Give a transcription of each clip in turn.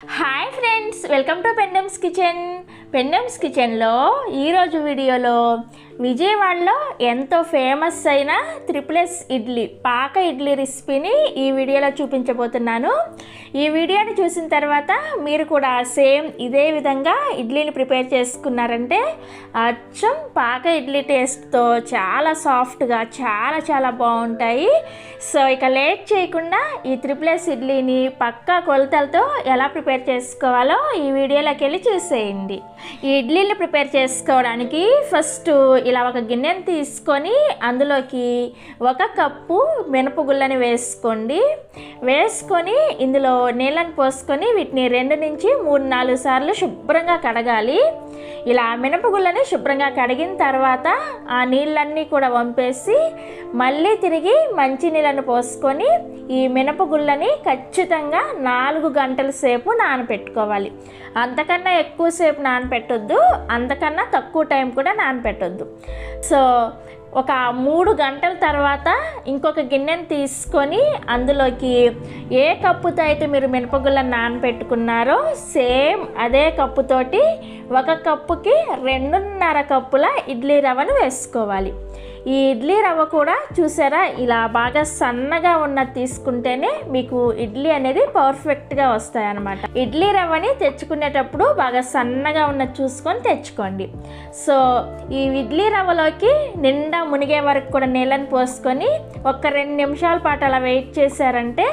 Hi friends, welcome to పెండమ్స్ kitchen. పెండమ్స్ కిచెన్లో ఈరోజు వీడియోలో విజయవాడలో ఎంతో ఫేమస్ అయిన త్రిప్లెస్ ఇడ్లీ పాక ఇడ్లీ రెసిపీని ఈ వీడియోలో చూపించబోతున్నాను. ఈ వీడియోని చూసిన తర్వాత మీరు కూడా సేమ్ ఇదే విధంగా ఇడ్లీని ప్రిపేర్ చేసుకున్నారంటే అచ్చం పాక ఇడ్లీ టేస్ట్తో చాలా సాఫ్ట్గా చాలా బాగుంటాయి. సో ఇక లేట్ చేయకుండా ఈ త్రిప్లెస్ ఇడ్లీని పక్కా కొలతలతో ఎలా ప్రిపేర్ చేసుకోవాలో ఈ వీడియోలోకి వెళ్ళి చూసేయండి. ఈ ఇడ్లీని ప్రిపేర్ చేసుకోవడానికి ఫస్ట్ ఇలా ఒక గిన్నెని తీసుకొని అందులోకి 1 కప్పు మినపగుళ్ళని వేసుకొని ఇందులో నీళ్ళని పోసుకొని వీటిని 2 నుంచి 3-4 సార్లు శుభ్రంగా కడగాలి. ఇలా మినపగుళ్ళని శుభ్రంగా కడిగిన తర్వాత ఆ నీళ్ళన్నీ కూడా వంపేసి మళ్ళీ తిరిగి మంచి నీళ్ళని పోసుకొని ఈ మినపగుళ్ళని ఖచ్చితంగా 4 గంటల సేపు నానపెట్టుకోవాలి. అంతకన్నా ఎక్కువసేపు నానపెట్టొద్దు, అంతకన్నా తక్కువ టైం కూడా నానపెట్టొద్దు. సో ఒక 3 గంటల తర్వాత ఇంకొక గిన్నెని తీసుకొని అందులోకి ఏ కప్పుతో అయితే మీరు మినపగుళ్ళని నానపెట్టుకున్నారో సేమ్ అదే కప్పుతోటి 1 కప్పుకి 2.5 కప్పుల ఇడ్లీ రవ్వను వేసుకోవాలి. ఈ ఇడ్లీ రవ్వ కూడా చూసారా, ఇలా బాగా సన్నగా ఉన్నది తీసుకుంటేనే మీకు ఇడ్లీ అనేది పర్ఫెక్ట్గా వస్తాయి అన్నమాట. ఇడ్లీ రవ్వని తెచ్చుకునేటప్పుడు బాగా సన్నగా ఉన్నది చూసుకొని తెచ్చుకోండి. సో ఈ ఇడ్లీ రవ్వలోకి నిండా మునిగే వరకు కూడా నీళ్ళని పోసుకొని ఒక 2 నిమిషాల పాటు అలా వెయిట్ చేశారంటే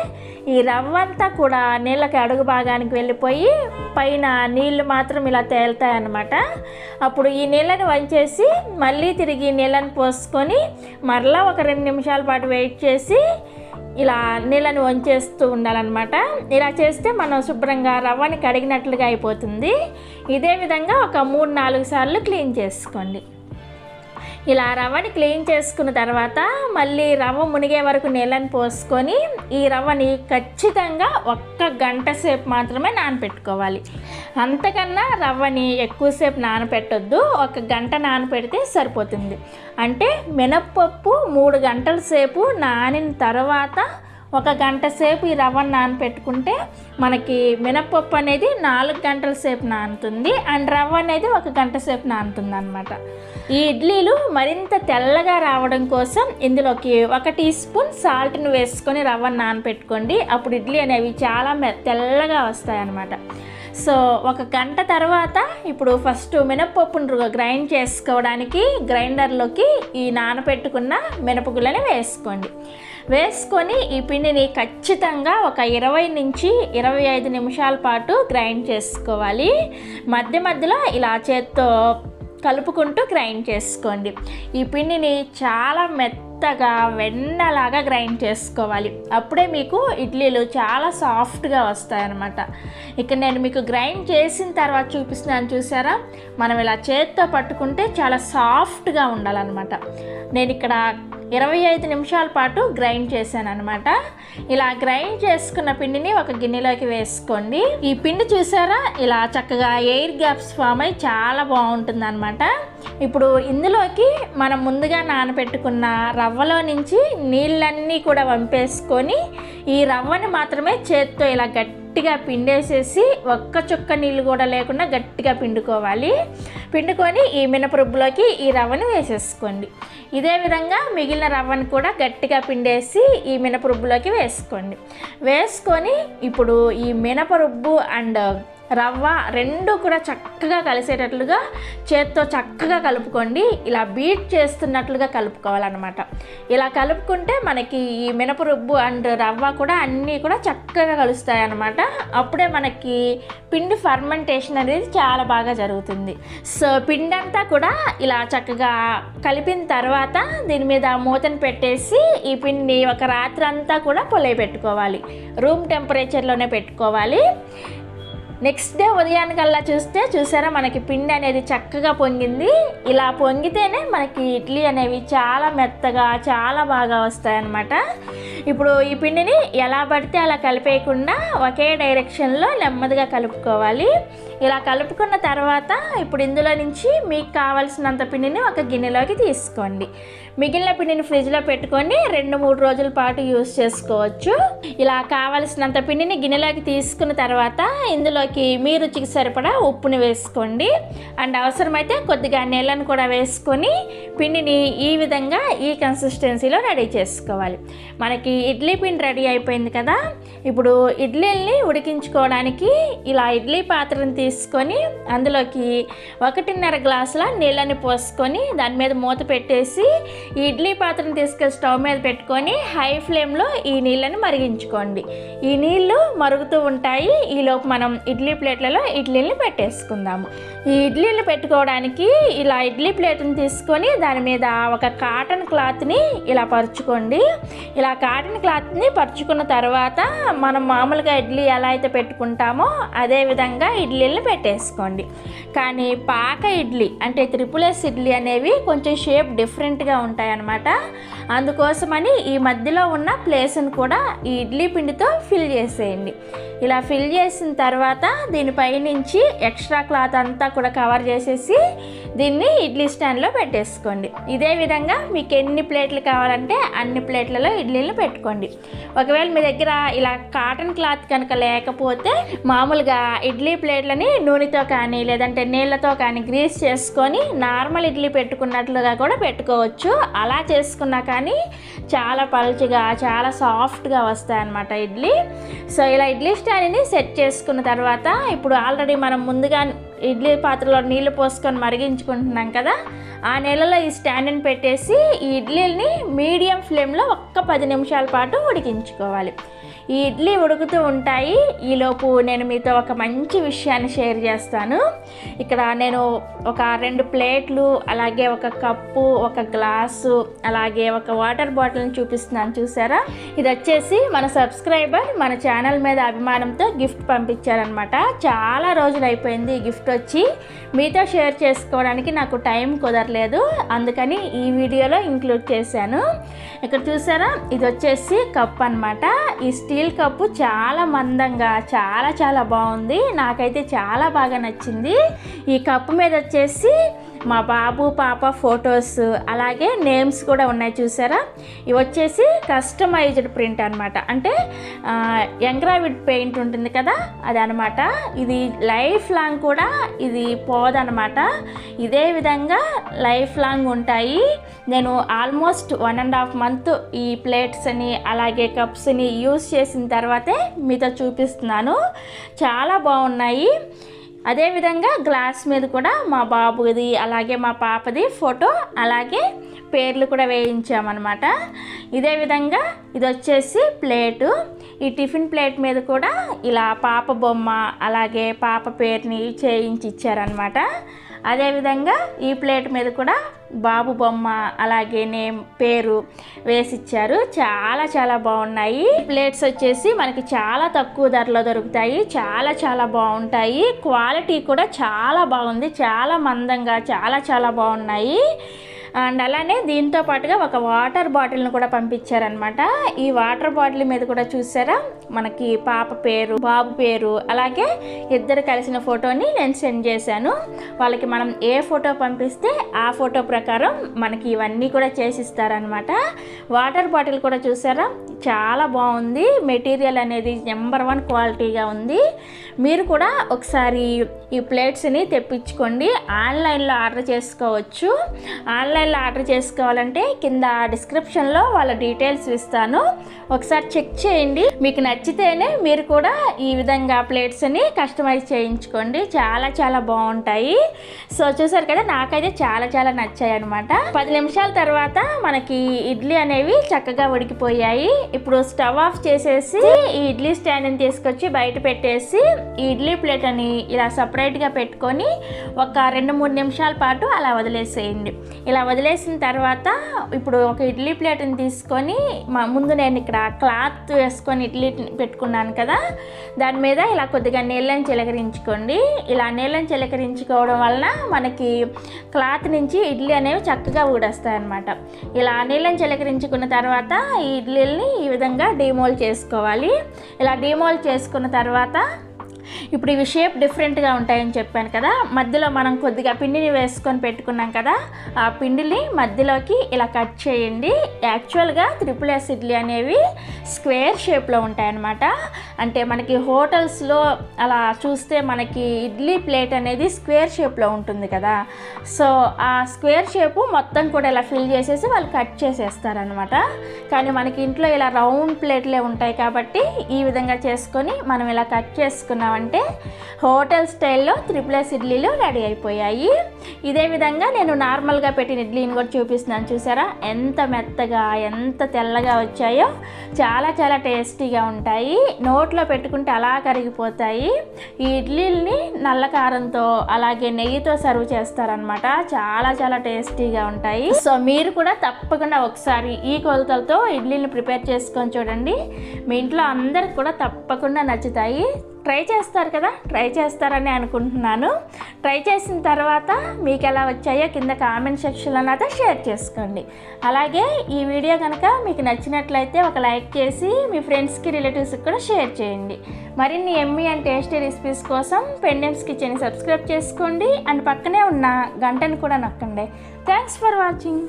ఈ రవ్వ అంతా కూడా నీళ్ళకి అడుగు భాగానికి వెళ్ళిపోయి పైన నీళ్ళు మాత్రం ఇలా తేలుతాయి అన్నమాట. అప్పుడు ఈ నీళ్ళని వంచేసి మళ్ళీ తిరిగి నీళ్ళని పోసుకొని మరలా ఒక 2 నిమిషాల పాటు వెయిట్ చేసి ఇలా నీళ్ళని వంచేస్తూ ఉండాలన్నమాట. ఇలా చేస్తే మనం శుభ్రంగా రవ్వని కడిగినట్లుగా అయిపోతుంది. ఇదే విధంగా ఒక 3-4 సార్లు క్లీన్ చేసుకోండి. ఇలా రవ్వని క్లీన్ చేసుకున్న తర్వాత మళ్ళీ రవ్వ మునిగే వరకు నీళ్ళని పోసుకొని ఈ రవ్వని ఖచ్చితంగా 1 గంట సేపు మాత్రమే నానపెట్టుకోవాలి. అంతకన్నా రవ్వని ఎక్కువసేపు నానపెట్టొద్దు, 1 గంట నానపెడితే సరిపోతుంది. అంటే మినప్పప్పు 3 గంటల సేపు నానిన తర్వాత 1 గంట సేపు ఈ రవ్వను నానపెట్టుకుంటే మనకి మినప్పప్పు అనేది 4 గంటల సేపు నానుతుంది అండ్ రవ్వ అనేది 1 గంట సేపు నానుతుంది అన్నమాట. ఈ ఇడ్లీలు మరింత తెల్లగా రావడం కోసం ఇందులోకి 1 టీ స్పూన్ సాల్ట్ని వేసుకొని రవ్వను నానపెట్టుకోండి. అప్పుడు ఇడ్లీ అనేవి చాలా తెల్లగా వస్తాయి అన్నమాట. సో 1 గంట తర్వాత ఇప్పుడు ఫస్ట్ మినప్పప్పును గ్రైండ్ చేసుకోవడానికి గ్రైండర్లోకి ఈ నానపెట్టుకున్న మినపగుళ్ళని వేసుకొని ఈ పిండిని ఖచ్చితంగా ఒక 20 నుంచి 25 నిమిషాల పాటు గ్రైండ్ చేసుకోవాలి. మధ్యలో ఇలా చేత్తో కలుపుకుంటూ గ్రైండ్ చేసుకోండి. ఈ పిండిని చాలా మెత్తగా వెన్నలాగా గ్రైండ్ చేసుకోవాలి. అప్పుడే మీకు ఇడ్లీలు చాలా సాఫ్ట్గా వస్తాయన్నమాట. ఇక్కడ నేను మీకు గ్రైండ్ చేసిన తర్వాత చూపిస్తున్నాను, చూసారా, మనం ఇలా చేత్తో పట్టుకుంటే చాలా సాఫ్ట్గా ఉండాలన్నమాట. నేను ఇక్కడ 25 నిమిషాల పాటు గ్రైండ్ చేశాను అనమాట. ఇలా గ్రైండ్ చేసుకున్న పిండిని ఒక గిన్నెలోకి వేసుకోండి. ఈ పిండి చూసారా, ఇలా చక్కగా ఎయిర్ గ్యాప్స్ ఫామ్ అయ్యి చాలా బాగుంటుంది అనమాట. ఇప్పుడు ఇందులోకి మనం ముందుగా నానబెట్టుకున్న రవ్వలో నుంచి నీళ్ళన్నీ కూడా వంపేసుకొని ఈ రవ్వని మాత్రమే చేత్తో ఇలా గట్టిగా పిండేసేసి 1 చుక్క నీళ్ళు కూడా లేకుండా గట్టిగా పిండుకొని ఈ మినపరుబ్బులోకి ఈ రవ్వని వేసేసుకోండి. ఇదే విధంగా మిగిలిన రవ్వను కూడా గట్టిగా పిండేసి ఈ మినపరుబ్బులోకి వేసుకొని ఇప్పుడు ఈ మినపరుబ్బు అండ్ రవ్వ 2 కూడా చక్కగా కలిసేటట్లుగా చేత్తో చక్కగా కలుపుకోండి. ఇలా బీట్ చేస్తున్నట్లుగా కలుపుకోవాలన్నమాట. ఇలా కలుపుకుంటే మనకి ఈ మినపరుబ్బు అండ్ రవ్వ కూడా అన్నీ కూడా చక్కగా కలుస్తాయి అన్నమాట. అప్పుడే మనకి పిండి ఫర్మెంటేషన్ అనేది చాలా బాగా జరుగుతుంది. సో పిండి అంతా కూడా ఇలా చక్కగా కలిపిన తర్వాత దీని మీద మూతను పెట్టేసి ఈ పిండిని ఒక రాత్రి అంతా కూడా పెట్టుకోవాలి. రూమ్ టెంపరేచర్లోనే పెట్టుకోవాలి. నెక్స్ట్ డే ఉదయానికల్లా చూసారా మనకి పిండి అనేది చక్కగా పొంగింది. ఇలా పొంగితేనే మనకి ఇడ్లీ అనేవి చాలా మెత్తగా చాలా బాగా వస్తాయన్నమాట. ఇప్పుడు ఈ పిండిని ఎలా పడితే అలా కలిపేయకుండా ఒకే డైరెక్షన్లో నెమ్మదిగా కలుపుకోవాలి. ఇలా కలుపుకున్న తర్వాత ఇప్పుడు ఇందులో నుంచి మీకు కావాల్సినంత పిండిని ఒక గిన్నెలోకి తీసుకోండి. మిగిలిన పిండిని ఫ్రిడ్జ్లో పెట్టుకొని 2-3 రోజుల పాటు యూస్ చేసుకోవచ్చు. ఇలా కావలసినంత పిండిని గిన్నెలోకి తీసుకున్న తర్వాత ఇందులోకి మీ రుచికి సరిపడా ఉప్పుని వేసుకోండి. అండ్ అవసరమైతే కొద్దిగా నీళ్ళను కూడా వేసుకొని పిండిని ఈ విధంగా ఈ కన్సిస్టెన్సీలో రెడీ చేసుకోవాలి. మనకి ఇడ్లీ పిండి రెడీ అయిపోయింది కదా. ఇప్పుడు ఇడ్లీల్ని ఉడికించుకోవడానికి ఇలా ఇడ్లీ పాత్రను తీసుకొని అందులోకి 1.5 గ్లాసుల నీళ్ళని పోసుకొని దాని మీద మూత పెట్టేసి ఈ ఇడ్లీ పాత్రను తీసుకెళ్ళి స్టవ్ మీద పెట్టుకొని హై ఫ్లేమ్లో ఈ నీళ్ళని మరిగించుకోండి. ఈ నీళ్ళు మరుగుతూ ఉంటాయి. ఈలోపు మనం ఇడ్లీ ప్లేట్లలో ఇడ్లీని పెట్టేసుకుందాము. ఈ ఇడ్లీలు పెట్టుకోవడానికి ఇలా ఇడ్లీ ప్లేట్ని తీసుకొని దాని మీద ఒక కాటన్ క్లాత్ని ఇలా పరుచుకోండి. ఇలా కాటన్ క్లాత్ని పరుచుకున్న తర్వాత మనం మామూలుగా ఇడ్లీ ఎలా అయితే పెట్టుకుంటామో అదే విధంగా ఇడ్లీలను పెట్టేసుకోండి. కానీ పాక ఇడ్లీ అంటే త్రిపుల్ S ఇడ్లీ అనేవి కొంచెం షేప్ డిఫరెంట్గా ఉంటాయన్నమాట. అందుకోసమని ఈ మధ్యలో ఉన్న ప్లేస్ని కూడా ఈ ఇడ్లీ పిండితో ఫిల్ చేసేయండి. ఇలా ఫిల్ చేసిన తర్వాత దీనిపై నుంచి ఎక్స్ట్రా క్లాత్ అంతా కూడా కవర్ చేసేసి దీన్ని ఇడ్లీ స్టాండ్లో పెట్టేసుకోండి. ఇదే విధంగా మీకు ఎన్ని ప్లేట్లు కావాలంటే అన్ని ప్లేట్లలో ఇడ్లీలు పెట్టుకోండి. ఒకవేళ మీ దగ్గర ఇలా కాటన్ క్లాత్ కనుక లేకపోతే మామూలుగా ఇడ్లీ ప్లేట్లని నూనెతో కానీ లేదంటే నీళ్ళతో కానీ గ్రీస్ చేసుకొని నార్మల్ ఇడ్లీ పెట్టుకున్నట్లుగా కూడా పెట్టుకోవచ్చు. అలా చేసుకున్నా కానీ చాలా పలుచగా చాలా సాఫ్ట్గా వస్తాయన్నమాట ఇడ్లీ. సో ఇలా ఇడ్లీ స్టాండ్ని సెట్ చేసుకున్న తర్వాత ఇప్పుడు ఆల్రెడీ మనం ముందుగా ఇడ్లీ పాత్రలో నీళ్లు పోసుకొని మరిగించుకుంటున్నాం కదా. ఆ నీళ్ళలో ఈ స్టాండ్ని పెట్టేసి ఈ ఇడ్లీని మీడియం ఫ్లేమ్లో ఒక్క 10 నిమిషాల పాటు ఉడికించుకోవాలి. ఈ ఇడ్లీ ఉడుకుతూ ఉంటాయి. ఈలోపు నేను మీతో ఒక మంచి విషయాన్ని షేర్ చేస్తాను. ఇక్కడ నేను ఒక 2 ప్లేట్లు అలాగే ఒక కప్పు ఒక గ్లాసు అలాగే ఒక వాటర్ బాటిల్ని చూపిస్తున్నాను. చూసారా, ఇది వచ్చేసి మన సబ్స్క్రైబర్ మన ఛానల్ మీద అభిమానంతో గిఫ్ట్ పంపించారనమాట. చాలా రోజులు అయిపోయింది ఈ గిఫ్ట్ వచ్చి. మీతో షేర్ చేసుకోవడానికి నాకు టైం కుదరలేదు, అందుకని ఈ వీడియోలో ఇంక్లూడ్ చేశాను. ఇక్కడ చూసారా, ఇది వచ్చేసి కప్ అనమాట. ఈ స్టీల్ కప్పు చాలా మందంగా చాలా చాలా బాగుంది. నాకైతే చాలా బాగా నచ్చింది. ఈ కప్పు మీద వచ్చేసి మా బాబు పాప ఫొటోస్ అలాగే నేమ్స్ కూడా ఉన్నాయి. చూసారా, ఇవి వచ్చేసి కస్టమైజ్డ్ ప్రింట్ అనమాట. అంటే ఎంగ్రావిడ్ పెయింట్ ఉంటుంది కదా, అది అనమాట. ఇది లైఫ్ లాంగ్ కూడా ఇది పోదనమాట. ఇదే విధంగా లైఫ్ లాంగ్ ఉంటాయి. నేను ఆల్మోస్ట్ 1.5 month ఈ ప్లేట్స్ని అలాగే కప్స్ని యూస్ చేసిన తర్వాతే మీతో చూపిస్తున్నాను. చాలా బాగున్నాయి. అదేవిధంగా గ్లాస్ మీద కూడా మా బాబుది అలాగే మా పాపది ఫోటో అలాగే పేర్లు కూడా వేయించామన్నమాట. ఇదే విధంగా ఇది వచ్చేసి ప్లేటు. ఈ టిఫిన్ ప్లేట్ మీద కూడా ఇలా పాప బొమ్మ అలాగే పాప పేరుని చేయించి ఇచ్చారనమాట. అదేవిధంగా ఈ ప్లేట్ మీద కూడా బాబు బొమ్మ అలాగే నేమ్ పేరు వేసిచ్చారు. చాలా చాలా బాగున్నాయి. ప్లేట్స్ వచ్చేసి మనకి చాలా తక్కువ ధరలో దొరుకుతాయి. చాలా చాలా బాగుంటాయి. క్వాలిటీ కూడా చాలా బాగుంది. చాలా మందంగా చాలా చాలా బాగున్నాయి. అండ్ అలానే దీంతో పాటుగా ఒక వాటర్ బాటిల్ను కూడా పంపించారనమాట. ఈ వాటర్ బాటిల్ మీద కూడా చూసారా, మనకి పాప పేరు బాబు పేరు అలాగే ఇద్దరు కలిసిన ఫోటోని నేను సెండ్ చేశాను. వాళ్ళకి మనం ఏ ఫోటో పంపిస్తే ఆ ఫోటో ప్రకారం మనకి ఇవన్నీ కూడా చేసిస్తారనమాట. వాటర్ బాటిల్ కూడా చూసారా, చాలా బాగుంది. మెటీరియల్ అనేది నెంబర్ 1 క్వాలిటీగా ఉంది. మీరు కూడా ఒకసారి ఈ ప్లేట్స్ని తెప్పించుకోండి. ఆన్లైన్లో ఆర్డర్ చేసుకోవచ్చు. ఆన్లైన్లో ఆర్డర్ చేసుకోవాలంటే కింద డిస్క్రిప్షన్లో వాళ్ళ డీటెయిల్స్ ఇస్తాను, ఒకసారి చెక్ చేయండి. మీకు నచ్చితేనే మీరు కూడా ఈ విధంగా ప్లేట్స్ని కస్టమైజ్ చేయించుకోండి. చాలా చాలా బాగుంటాయి. సో చూసారు కదా, నాకైతే చాలా చాలా నచ్చాయి అనమాట. 10 నిమిషాల తర్వాత మనకి ఇడ్లీ అనేవి చక్కగా ఉడికిపోయాయి. ఇప్పుడు స్టవ్ ఆఫ్ చేసేసి ఈ ఇడ్లీ స్టాండ్ని తీసుకొచ్చి బయట పెట్టేసి ఈ ఇడ్లీ ప్లేట్ అని ఇలా సపరేట్గా పెట్టుకొని ఒక 2-3 నిమిషాల పాటు అలా వదిలేసేయండి. ఇలా వదిలేసిన తర్వాత ఇప్పుడు ఒక ఇడ్లీ ప్లేట్ని తీసుకొని ముందు నేను ఇక్కడ క్లాత్ వేసుకొని ఇడ్లీ పెట్టుకున్నాను కదా, దాని మీద ఇలా కొద్దిగా నీళ్ళని చిలకరించుకోండి. ఇలా నీళ్ళని చిలకరించుకోవడం వలన మనకి క్లాత్ నుంచి ఇడ్లీ అనేవి చక్కగా ఊడొస్తాయి అన్నమాట. ఇలా నీళ్ళని చిలకరించుకున్న తర్వాత ఈ ఇడ్లీని ఈ విధంగా డీమోల్డ్ చేసుకోవాలి. ఇలా డీమోల్డ్ చేసుకున్న తర్వాత ఇప్పుడు ఇవి షేప్ డిఫరెంట్గా ఉంటాయని చెప్పాను కదా, మధ్యలో మనం కొద్దిగా పిండిని వేసుకొని పెట్టుకున్నాం కదా, ఆ పిండిని మధ్యలోకి ఇలా కట్ చేయండి. యాక్చువల్గా SSS ఇడ్లీ అనేవి స్క్వేర్ షేప్లో ఉంటాయన్నమాట. అంటే మనకి హోటల్స్లో అలా చూస్తే మనకి ఇడ్లీ ప్లేట్ అనేది స్క్వేర్ షేప్లో ఉంటుంది కదా, సో ఆ స్క్వేర్ షేపు మొత్తం కూడా ఇలా ఫిల్ చేసేసి వాళ్ళు కట్ చేసేస్తారనమాట. కానీ మనకి ఇంట్లో ఇలా రౌండ్ ప్లేట్లే ఉంటాయి కాబట్టి ఈ విధంగా చేసుకొని మనం ఇలా కట్ చేసుకున్నాం అంటే హోటల్ స్టైల్లో SSS ఇడ్లీలు రెడీ అయిపోయాయి. ఇదే విధంగా నేను నార్మల్గా పెట్టిన ఇడ్లీని కూడా చూపిస్తున్నాను. చూసారా ఎంత మెత్తగా ఎంత తెల్లగా వచ్చాయో, చాలా చాలా టేస్టీగా ఉంటాయి. నోట్లో పెట్టుకుంటే అలా కరిగిపోతాయి. ఈ ఇడ్లీల్ని నల్ల కారంతో అలాగే నెయ్యితో సర్వ్ చేస్తారనమాట. చాలా చాలా టేస్టీగా ఉంటాయి. సో మీరు కూడా తప్పకుండా ఒకసారి ఈ కొలతలతో ఇడ్లీని ప్రిపేర్ చేసుకొని చూడండి. మీ ఇంట్లో అందరికి కూడా తప్పకుండా నచ్చుతాయి. ట్రై చేస్తారు కదా, ట్రై చేస్తారని అనుకుంటున్నాను. ట్రై చేసిన తర్వాత మీకు ఎలా వచ్చాయో కింద కామెంట్ సెక్షన్లో నాతో షేర్ చేసుకోండి. అలాగే ఈ వీడియో కనుక మీకు నచ్చినట్లయితే ఒక లైక్ చేసి మీ ఫ్రెండ్స్కి రిలేటివ్స్కి కూడా షేర్ చేయండి. మరిన్ని ఎమ్మీ అండ్ టేస్టీ రెసిపీస్ కోసం పెండెమ్స్ కిచెన్ని సబ్స్క్రైబ్ చేసుకోండి అండ్ పక్కనే ఉన్న గంటను కూడా నొక్కండి. Thanks for watching.